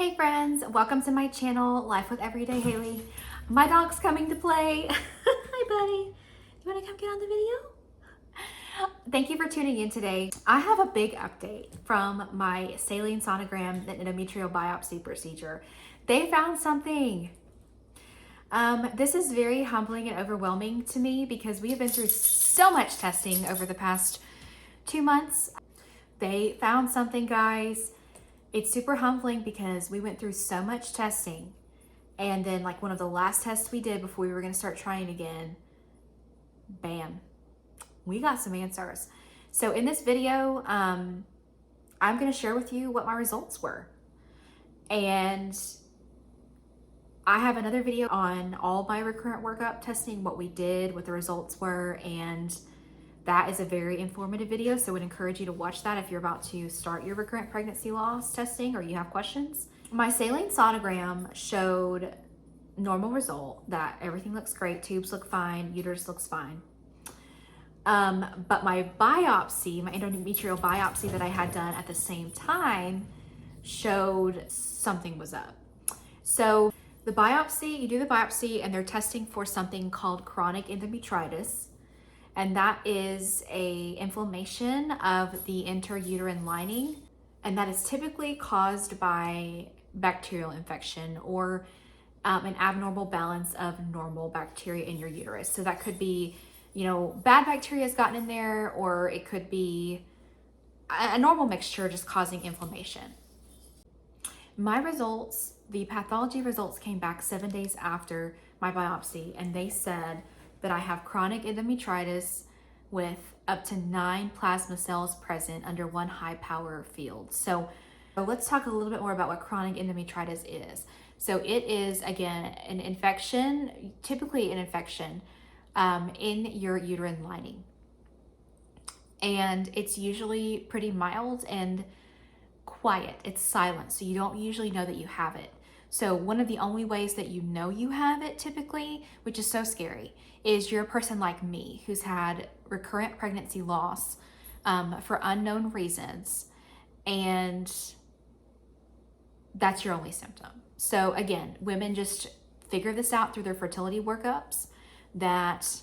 Hey friends, welcome to my channel, Life with Everyday Haley. My dog's coming to play. Hi buddy, you wanna come get on the video? Thank you for tuning in today. I have a big update from my saline sonogram and endometrial biopsy procedure. They found something. This is very humbling and overwhelming to me because we have been through so much testing over the past 2 months. They found something, guys. It's super humbling because we went through so much testing, and then like one of the last tests we did before we were going to start trying again, bam, we got some answers. So in this video, I'm going to share with you what my results were, and I have another video on all my recurrent workup testing, what we did, what the results were, and that is a very informative video, so I would encourage you to watch that if you're about to start your recurrent pregnancy loss testing or you have questions. My saline sonogram showed normal result, that everything looks great, tubes look fine, uterus looks fine. But my biopsy, my endometrial biopsy that I had done at the same time showed something was up. So the biopsy, you do the biopsy and they're testing for something called chronic endometritis. And that is a inflammation of the intrauterine lining. And that is typically caused by bacterial infection or an abnormal balance of normal bacteria in your uterus. So that could be, bad bacteria has gotten in there, or it could be a normal mixture just causing inflammation. My results, the pathology results came back 7 days after my biopsy, and they said that I have chronic endometritis with up to 9 plasma cells present under one high power field. So let's talk a little bit more about what chronic endometritis is. So it is, again, an infection, typically an infection in your uterine lining. And it's usually pretty mild and quiet. It's silent, so you don't usually know that you have it. So one of the only ways that you know you have it typically, which is so scary, is you're a person like me who's had recurrent pregnancy loss for unknown reasons, and that's your only symptom. So again, women just figure this out through their fertility workups that,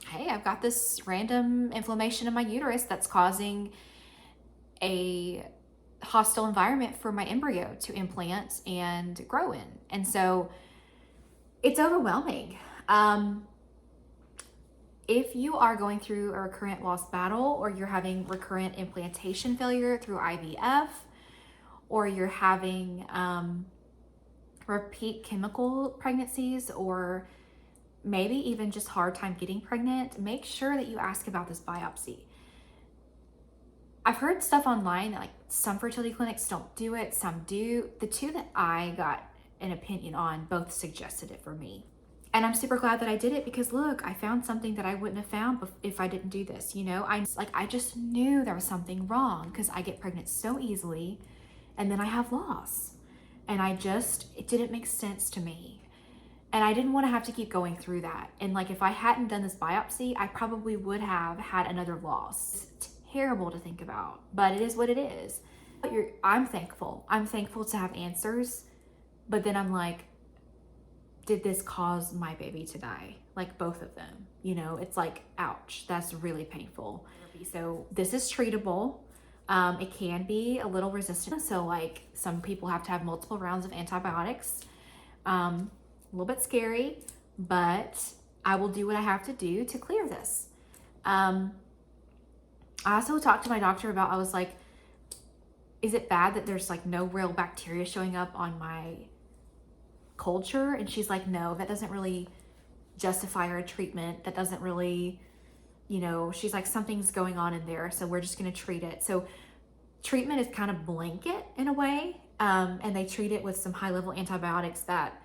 hey, I've got this random inflammation in my uterus that's causing a hostile environment for my embryo to implant and grow in. And so it's overwhelming. If you are going through a recurrent loss battle, or you're having recurrent implantation failure through IVF, or you're having repeat chemical pregnancies, or maybe even just hard time getting pregnant, make sure that you ask about this biopsy. I've heard stuff online that like some fertility clinics don't do it, some do. The two that I got an opinion on both suggested it for me. And I'm super glad that I did it because look, I found something that I wouldn't have found if I didn't do this, I just knew there was something wrong because I get pregnant so easily and then I have loss. And it didn't make sense to me. And I didn't want to have to keep going through that. And like if I hadn't done this biopsy, I probably would have had another loss. Terrible to think about, but it is what it is. I'm thankful to have answers, but then I'm like, did this cause my baby to die? Like both of them, it's like, ouch, that's really painful. So this is treatable. It can be a little resistant, so like some people have to have multiple rounds of antibiotics. A little bit scary, but I will do what I have to do to clear this. I also talked to my doctor about, I was like, is it bad that there's like no real bacteria showing up on my culture? And she's like, no, that doesn't really justify our treatment. That doesn't really, she's like, something's going on in there, so we're just going to treat it. So treatment is kind of blanket in a way, and they treat it with some high-level antibiotics that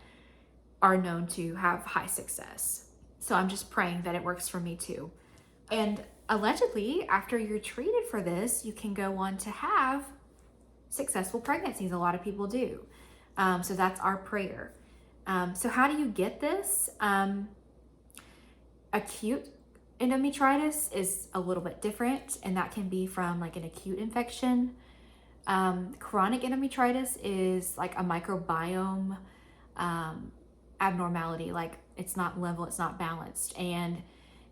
are known to have high success. So I'm just praying that it works for me too. And allegedly, after you're treated for this, you can go on to have successful pregnancies. A lot of people do. So that's our prayer. So how do you get this? Acute endometritis is a little bit different, and that can be from like an acute infection. Chronic endometritis is like a microbiome abnormality. Like it's not level, it's not balanced, and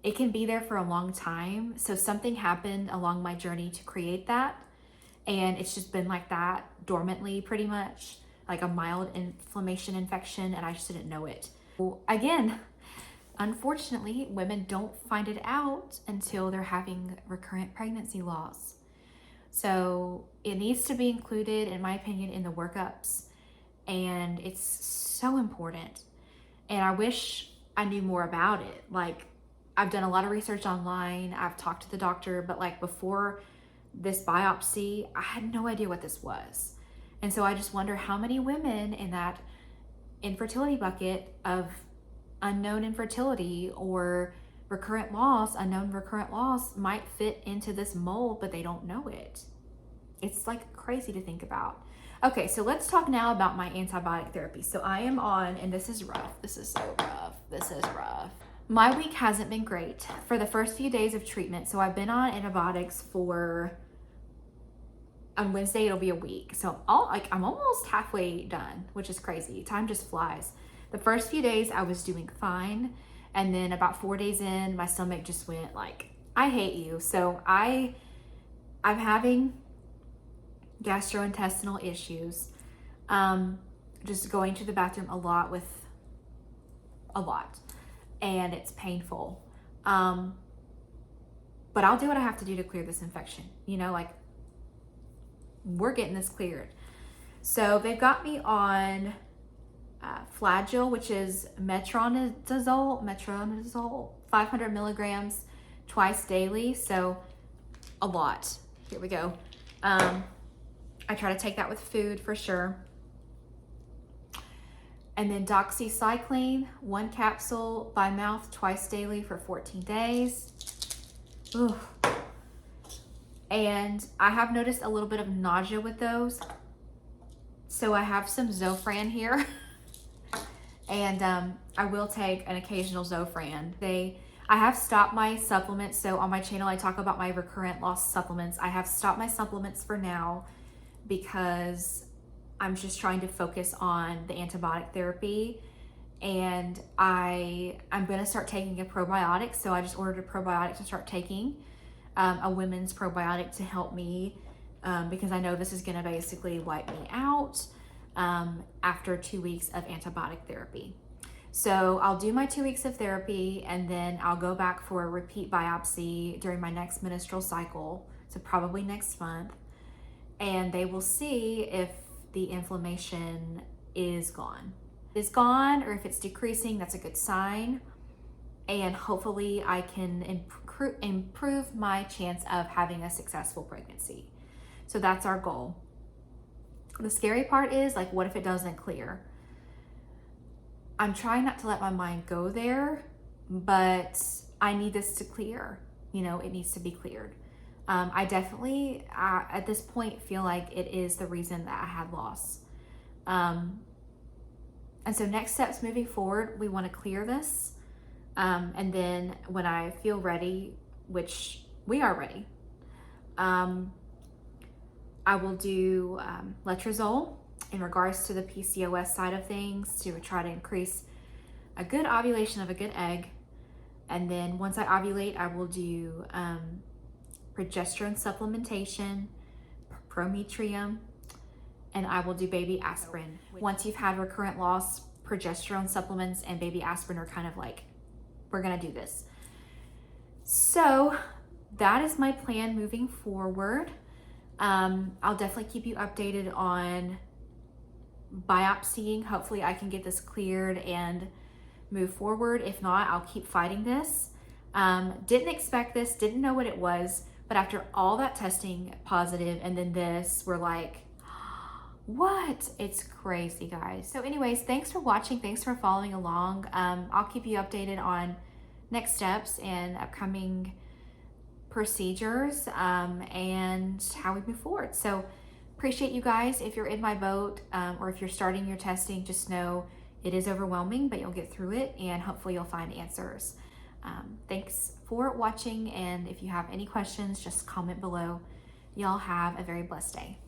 it can be there for a long time. So something happened along my journey to create that, and it's just been like that dormantly, pretty much like a mild inflammation infection, and I just didn't know it. Again, unfortunately, women don't find it out until they're having recurrent pregnancy loss. So it needs to be included, in my opinion, in the workups, and it's so important. And I wish I knew more about it. Like, I've done a lot of research online, I've talked to the doctor, but like before this biopsy, I had no idea what this was. And so I just wonder how many women in that infertility bucket of unknown infertility or recurrent loss, unknown recurrent loss, might fit into this mold, but they don't know it. It's like crazy to think about. Okay, so let's talk now about my antibiotic therapy. So I am on, and this is rough. This is so rough. This is rough. My week hasn't been great for the first few days of treatment. So I've been on antibiotics for, on Wednesday, it'll be a week. So I'm almost halfway done, which is crazy. Time just flies. The first few days I was doing fine. And then about 4 days in, my stomach just went like, I hate you. So I'm having gastrointestinal issues. Just going to the bathroom a lot, and it's painful. But I'll do what I have to do to clear this infection. You know, like, we're getting this cleared. So they've got me on Flagyl, which is metronidazole, 500 milligrams twice daily. So a lot. Here we go. I try to take that with food for sure. And then doxycycline, 1 capsule by mouth twice daily for 14 days. Ugh. And I have noticed a little bit of nausea with those. So I have some Zofran here. And I will take an occasional Zofran. I have stopped my supplements. So on my channel, I talk about my recurrent loss supplements. I have stopped my supplements for now because I'm just trying to focus on the antibiotic therapy. And I'm going to start taking a probiotic. So I just ordered a probiotic to start taking, a women's probiotic to help me because I know this is going to basically wipe me out after 2 weeks of antibiotic therapy. So I'll do my 2 weeks of therapy, and then I'll go back for a repeat biopsy during my next menstrual cycle, so probably next month, and they will see if the inflammation is gone. Or if it's decreasing, that's a good sign, and hopefully I can improve my chance of having a successful pregnancy. So that's our goal. The scary part is, like, what if it doesn't clear? I'm trying not to let my mind go there, but I need this to clear. You know, it needs to be cleared. I definitely, at this point, feel like it is the reason that I had loss. And so next steps moving forward, we want to clear this. And then when I feel ready, which we are ready, I will do letrozole in regards to the PCOS side of things to try to increase a good ovulation of a good egg. And then once I ovulate, I will do progesterone supplementation, prometrium, and I will do baby aspirin. Once you've had recurrent loss, progesterone supplements and baby aspirin are kind of like, we're gonna do this. So that is my plan moving forward. I'll definitely keep you updated on biopsying. Hopefully I can get this cleared and move forward. If not, I'll keep fighting this. Didn't expect this, didn't know what it was, but after all that testing positive and then this, we're like, what? It's crazy, guys. So anyways, thanks for watching. Thanks for following along. I'll keep you updated on next steps and upcoming procedures and how we move forward. So appreciate you guys. If you're in my boat or if you're starting your testing, just know it is overwhelming, but you'll get through it and hopefully you'll find answers. Thanks for watching, and if you have any questions, just comment below. Y'all have a very blessed day.